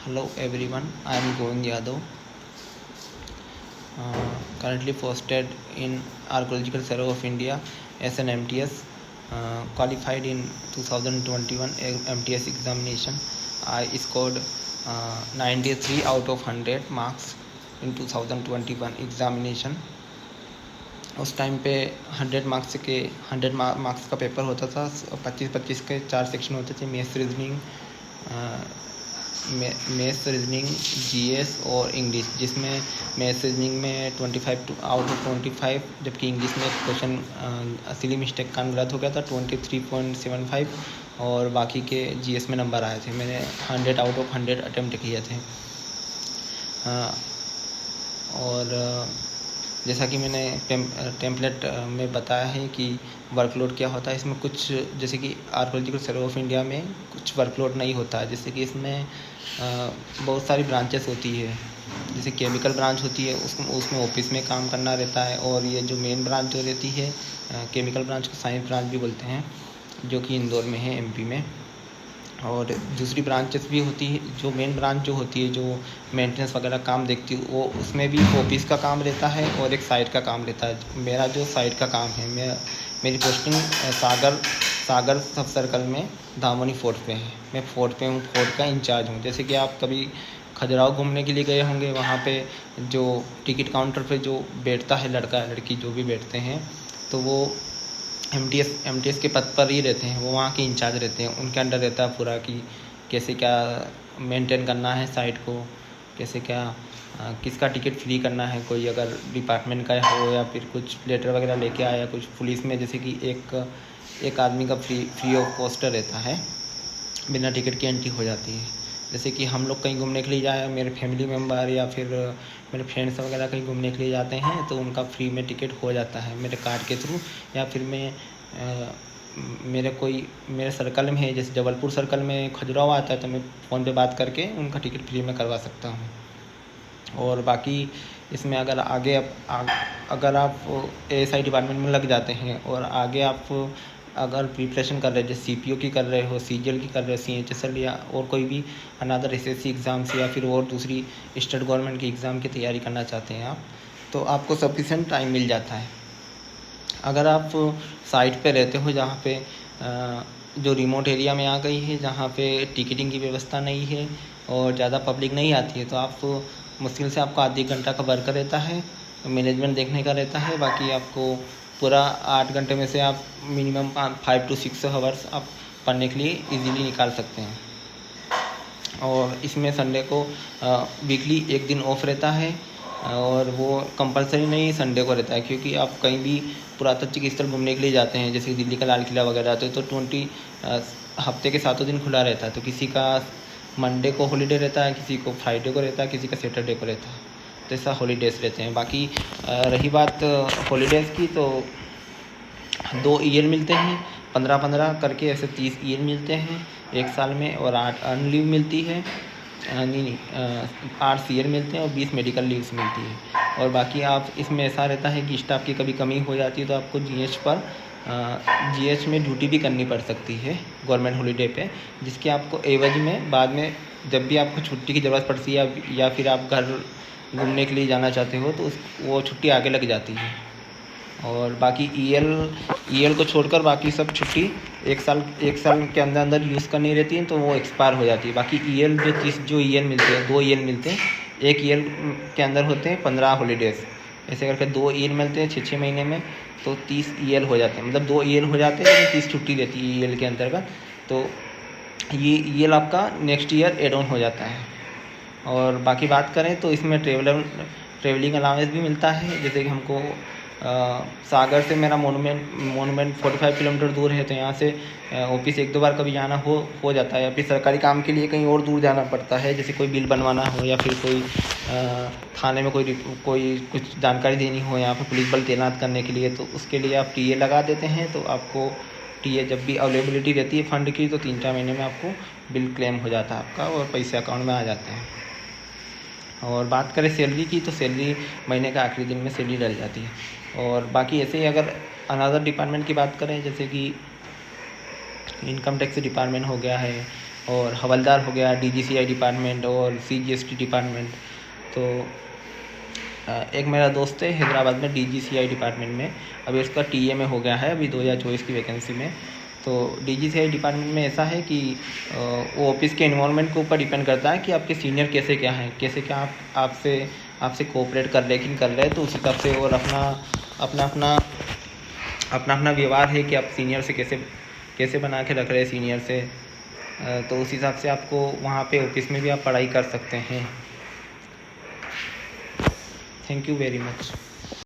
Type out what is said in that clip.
Hello everyone, I am Govind Yadav, currently posted in Archaeological Survey of India as an MTS, qualified in 2021 MTS examination. I scored 93 out of 100 marks in 2021 examination. उस time पे 100 marks का paper होता था। 25-25 के 4 section होते थे, maths reasoning GS और English, जिसमें मैथ्स रीजनिंग में 25 आउट ऑफ 25, जबकि इंग्लिश में क्वेश्चन सिली मिस्टेक का गलत हो गया था 23.75, और बाकी के जीएस में नंबर आए थे। मैंने 100 आउट ऑफ 100 अटेम्प्ट किए थे। और जैसा कि मैंने टेम्पलेट में बताया है कि वर्कलोड क्या होता है, इसमें कुछ जैसे कि आर्कियोलॉजिकल सर्वे ऑफ इंडिया में कुछ वर्कलोड नहीं होता है। जैसे कि इसमें बहुत सारी ब्रांचेस होती है। जैसे केमिकल ब्रांच होती है, उसमें ऑफिस में काम करना रहता है। और ये जो मेन ब्रांच जो रहती है, केमिकल ब्रांच को साइंस ब्रांच भी बोलते हैं, जो कि इंदौर में है, एमपी में। और दूसरी ब्रांचेस भी होती है। जो मेन ब्रांच जो होती है, जो मेंटेनेंस वगैरह काम देखती है, वो उसमें भी ऑफिस का काम रहता है और एक साइट का काम रहता है। मेरा जो साइट का काम है, मेरी पोस्टिंग सागर सब सर्कल में धामोनी फोर्ट पे है। मैं फोर्ट पे हूँ, फोर्ट का इंचार्ज हूँ। जैसे कि आप कभी खजुराहो घूमने के लिए गए होंगे, वहाँ पे जो टिकट काउंटर पे जो बैठता है, लड़का लड़की जो भी बैठते हैं, तो वो एमटीएस के पद पर ही रहते हैं। वो वहाँ के इंचार्ज रहते हैं, उनके अंडर रहता है पूरा कि कैसे क्या मेंटेन करना है साइट को, कैसे क्या किसका टिकट फ्री करना है। कोई अगर डिपार्टमेंट का हो या फिर कुछ लेटर वगैरह लेके आया, कुछ पुलिस में जैसे कि एक आदमी का फ्री ऑफ कॉस्ट रहता है, बिना टिकट की एंट्री हो जाती है। जैसे कि हम लोग कहीं घूमने के लिए जाए, मेरे फैमिली मेम्बर या फिर मेरे फ्रेंड्स वगैरह कहीं घूमने के लिए जाते हैं, तो उनका फ्री में टिकट हो जाता है मेरे कार्ड के थ्रू। या फिर मेरे सर्कल में है, जैसे जबलपुर सर्कल में खजुराहो आता है, तो मैं फ़ोन पे बात करके उनका टिकट फ्री में करवा सकता हूँ। और बाकी इसमें अगर अगर आप एएसआई डिपार्टमेंट में लग जाते हैं और आगे आप अगर प्रिपरेशन कर रहे हैं, जैसे सीपीओ की कर रहे हो, सीजीएल की कर रहे हो, सीएचएसएल या और कोई भी अनदर एसएससी एग्ज़ाम्स या फिर और दूसरी स्टेट गवर्नमेंट की एग्ज़ाम की तैयारी करना चाहते हैं आप, तो आपको सफिशेंट टाइम मिल जाता है। अगर आप साइट पे रहते हो जहाँ पे जो रिमोट एरिया में आ गई है, जहाँ पे टिकटिंग की व्यवस्था नहीं है और ज़्यादा पब्लिक नहीं आती है, तो आप मुश्किल से आपको आधी घंटा का वर्क रहता है, मैनेजमेंट देखने का रहता है। बाकी आपको पूरा 8 घंटे में से आप मिनिमम 5 to 6 आवर्स आप पढ़ने के लिए इजीली निकाल सकते हैं। और इसमें संडे को वीकली एक दिन ऑफ रहता है, और वो कंपलसरी नहीं संडे को रहता है, क्योंकि आप कहीं भी पुरातात्विक स्थल घूमने के लिए जाते हैं, जैसे दिल्ली का लाल किला वगैरह, तो 20 हफ्ते के 7 दिन खुला रहता है। तो किसी का मंडे को हॉलीडे रहता है, किसी को फ्राइडे को रहता है, किसी का सैटरडे को रहता है, तो ऐसा हॉलीडेज़ रहते हैं। बाकी रही बात हॉलीडेज़ की, तो 2 ईयर मिलते हैं, 15-15 करके ऐसे 30 ईयर मिलते हैं एक साल में, और 8 अर्न लीव मिलती है, 8 सीयर मिलते हैं और 20 मेडिकल लीव्स मिलती है। और बाकी आप इसमें ऐसा रहता है कि स्टाफ की कभी कमी हो जाती है, तो आपको जीएच में ड्यूटी भी करनी पड़ सकती है गवर्नमेंट हॉलीडे पे, जिसके आपको एवज में बाद में जब भी आपको छुट्टी की ज़रूरत पड़ती है या फिर आप घर घूमने के लिए जाना चाहते हो, तो वो छुट्टी आगे लग जाती है। और बाकी ईएल को छोड़कर बाकी सब छुट्टी एक साल के अंदर यूज़ करनी रहती है, तो वो एक्सपायर हो जाती है। बाकी ईएल जो ईएल मिलते हैं, 2 ईएल मिलते हैं। एक ईएल के अंदर होते हैं 15 हॉलीडेज़, ऐसे करके 2 ईएल मिलते हैं 6-6 महीने में, तो 30 ईएल हो जाते हैं। मतलब 2 ईएल हो जाते हैं, लेकिन 30 छुट्टी रहती है ईएल के अंतर्गत। तो ये ईएल आपका नेक्स्ट ईयर एड ऑन हो जाता है। और बाकी बात करें तो इसमें ट्रेवलिंग अलाउंस भी मिलता है। जैसे कि हमको सागर से मेरा मोनूमेंट 45 किलोमीटर दूर है, तो यहाँ से ऑफिस 1-2 बार कभी जाना हो जाता है, या फिर सरकारी काम के लिए कहीं और दूर जाना पड़ता है, जैसे कोई बिल बनवाना हो या फिर कोई थाने में कोई कुछ जानकारी देनी हो, यहाँ पे पुलिस बल तैनात करने के लिए, तो उसके लिए आप टीए लगा देते हैं। तो आपको टीए जब भी अवेलेबिलिटी रहती है फ़ंड की, तो 3-4 महीने में आपको बिल क्लेम हो जाता है आपका, और पैसे अकाउंट में आ जाते हैं। और बात करें सैलरी की, तो सैलरी महीने का आखिरी दिन में सैलरी डल जाती है। और बाकी ऐसे ही अगर अनदर डिपार्टमेंट की बात करें, जैसे कि इनकम टैक्स डिपार्टमेंट हो गया है, और हवलदार हो गया DGCI डिपार्टमेंट और CGST डिपार्टमेंट। तो एक मेरा दोस्त है हैदराबाद में DGCI डिपार्टमेंट में, अभी उसका TA में हो गया है अभी 2024 की वैकेंसी में। तो DGCI डिपार्टमेंट में ऐसा है कि वो ऑफिस के इन्वॉल्वमेंट के ऊपर डिपेंड करता है कि आपके सीनियर कैसे क्या हैं, कैसे क्या आपसे कोऑपरेट कर रहे कि नहीं कर रहे, तो उस हिसाब से और अपना व्यवहार है कि आप सीनियर से कैसे बना के रख रहे हैं सीनियर से। तो उस हिसाब से आपको वहाँ पे ऑफिस में भी आप पढ़ाई कर सकते हैं। Thank you very much.